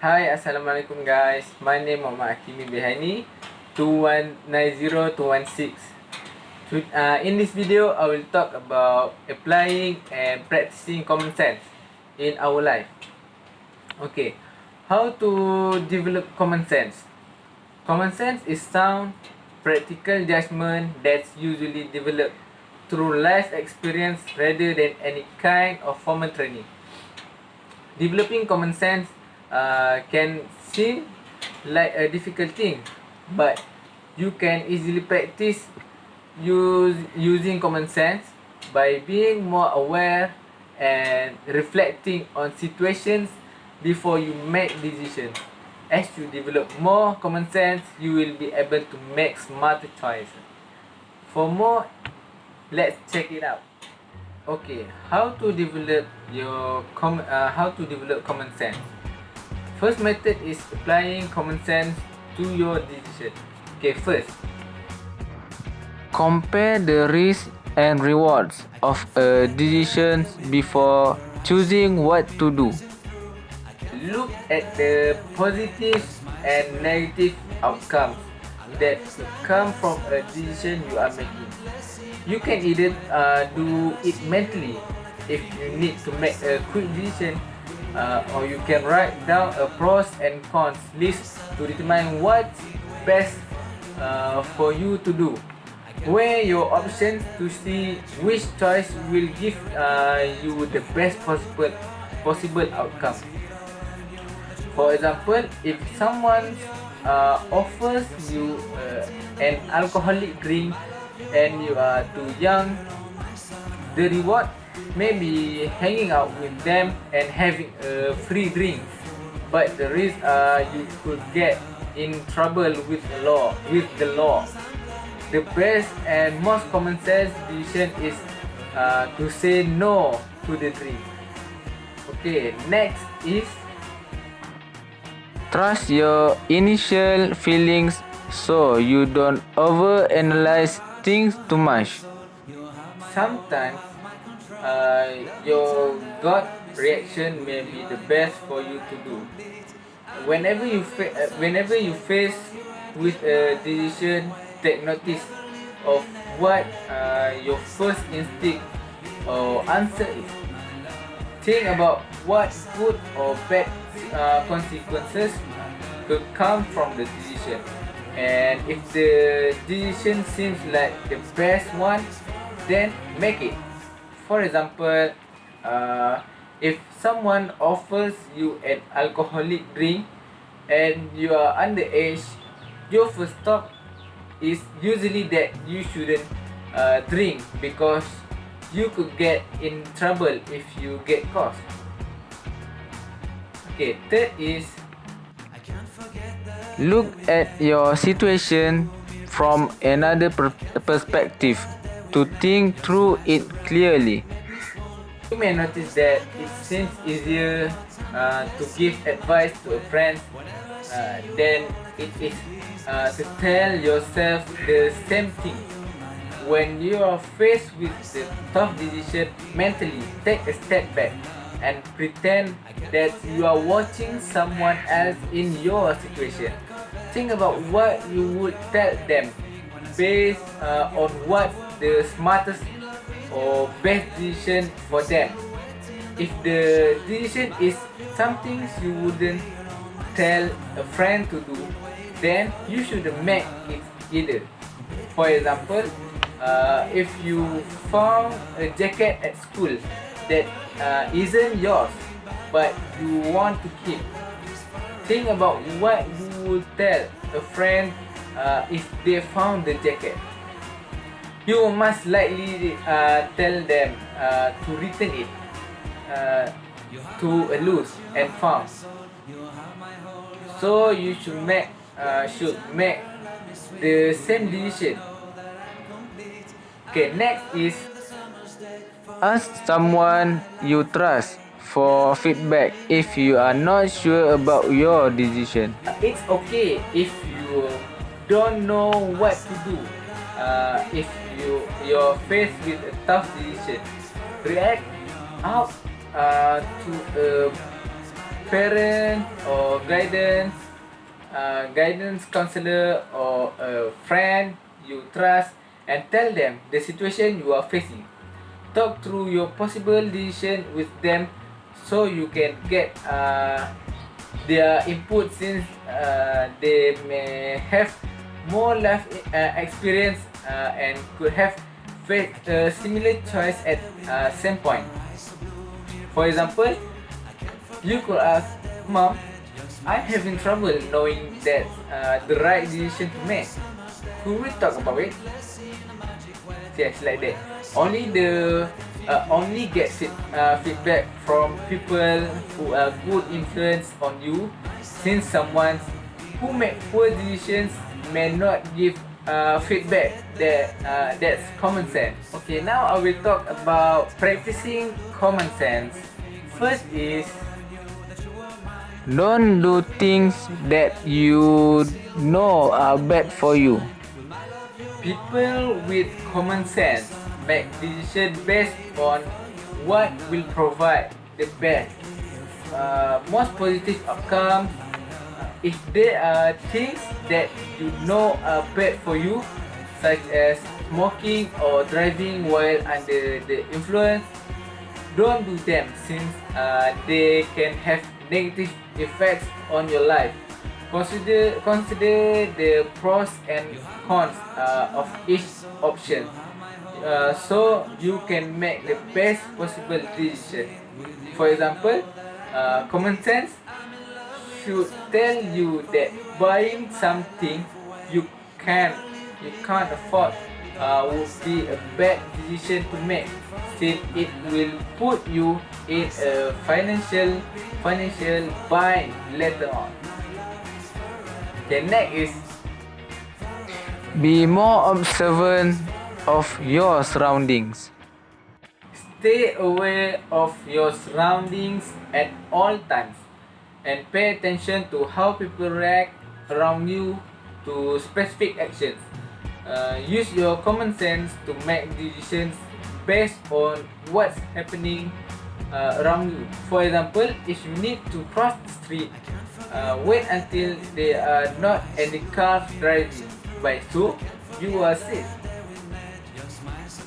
Hi, Assalamualaikum guys. My name is Muhammad Hakimi Behani, 2190216. In this video, I will talk about applying and practicing common sense in our life. Okay, how to develop common sense? Common sense is sound, practical judgment that's usually developed through life experience rather than any kind of formal training. Developing common sense can seem like a difficult thing, but you can easily practice using common sense by being more aware and reflecting on situations before you make decisions. As you develop more common sense, you will be able to make smarter choices. For more, let's check it out. Okay, how to develop common sense? First method is applying common sense to your decision. Okay, first, compare the risks and rewards of a decision before choosing what to do. Look at the positive and negative outcomes that come from a decision you are making. You can either do it mentally if you need to make a quick decision, or you can write down a pros and cons list to determine what's best for you to do. Weigh your options to see which choice will give you the best possible outcome. For example, if someone offers you an alcoholic drink and you are too young, the reward may be hanging out with them and having a free drink, but the risk you could get in trouble with the law. The best and most common sense decision is to say no to the drink. Okay, next is trust your initial feelings so you don't overanalyze things too much. Sometimes your gut reaction may be the best for you to do. Whenever you face with a decision, take notice of what your first instinct or answer is. Think about what good or bad consequences could come from the decision, and if the decision seems like the best one, then make it. For example, if someone offers you an alcoholic drink and you are underage, your first thought is usually that you shouldn't drink because you could get in trouble if you get caught. Okay, third is look at your situation from another perspective to think through it clearly. You may notice that it seems easier to give advice to a friend than it is to tell yourself the same thing. When you are faced with the tough decision, mentally take a step back and pretend that you are watching someone else in your situation. Think about what you would tell them based on what the smartest or best decision for them. If the decision is something you wouldn't tell a friend to do, then you shouldn't make it either. For example, if you found a jacket at school that isn't yours but you want to keep, think about what you would tell a friend if they found the jacket. You must likely tell them to return it to a loose and found. So you should make the same decision. Okay, next is ask someone you trust for feedback if you are not sure about your decision. It's okay if you don't know what to do. If you're faced with a tough decision, react out to a parent or guidance counselor or a friend you trust, and tell them the situation you are facing. Talk through your possible decision with them so you can get their input, since they may have more life experience and could have faced a similar choice at same point. For example, you could ask, Mom, I'm having trouble knowing that the right decision to make. Could we talk about it? Yes, like that. Only get feedback from people who are good influence on you, since someone who make poor decisions may not give feedback that's common sense. Okay, now I will talk about practicing common sense. First is, don't do things that you know are bad for you. People with common sense make decisions based on what will provide the best, most positive outcome. If there are things that you know are bad for you, such as smoking or driving while under the influence, don't do them, since they can have negative effects on your life. Consider the pros and cons of each option, so you can make the best possible decision. For example, common sense should tell you that buying something you can you can't afford would be a bad decision to make, since it will put you in a financial bind later on. Okay, next is, be more observant of your surroundings. Stay aware of your surroundings at all times and pay attention to how people react around you to specific actions. Use your common sense to make decisions based on what's happening around you. For example, if you need to cross the street, wait until there are not any cars driving by, so you are safe.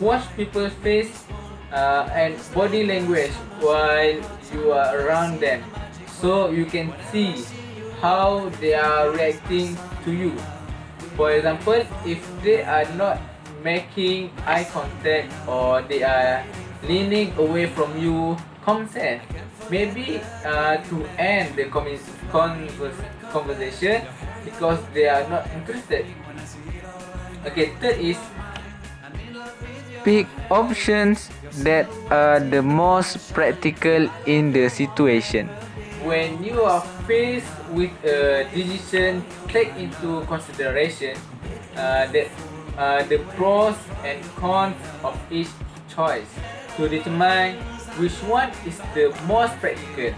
Watch people's face and body language while you are around them, so you can see how they are reacting to you. For example, if they are not making eye contact or they are leaning away from you, common sense. Maybe to end the conversation because they are not interested. Okay, third is, pick options that are the most practical in the situation. When you are faced with a decision, take into consideration that the pros and cons of each choice to determine which one is the most practical.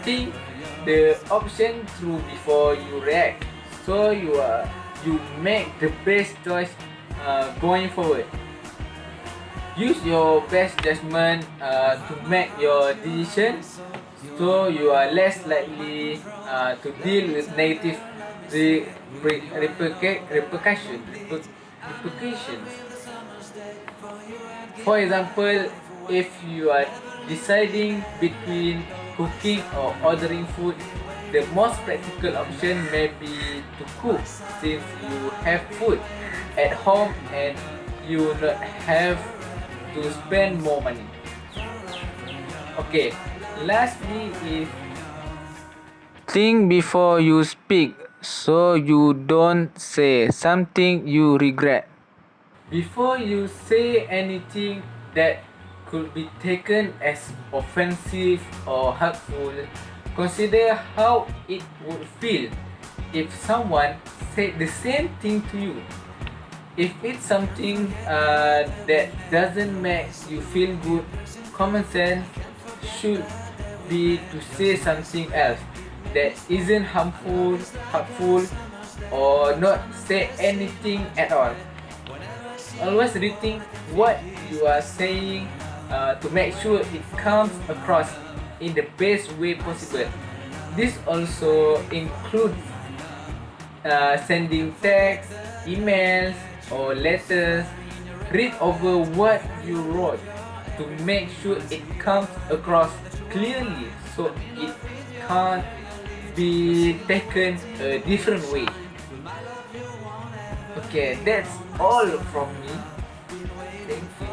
Think the option through before you react, so you make the best choice going forward. Use your best judgment to make your decision, so you are less likely to deal with negative repercussions. For example, if you are deciding between cooking or ordering food, the most practical option may be to cook, since you have food at home and you not have to spend more money. Okay, lastly is, think before you speak so you don't say something you regret. Before you say anything that could be taken as offensive or hurtful, consider how it would feel if someone said the same thing to you. If it's something that doesn't make you feel good, common sense should be to say something else that isn't hurtful, or not say anything at all. Always rethink what you are saying to make sure it comes across in the best way possible. This also includes sending texts, emails, or letters. Read over what you wrote to make sure it comes across clearly so it can't be taken a different way. Okay, that's all from me. Thank you.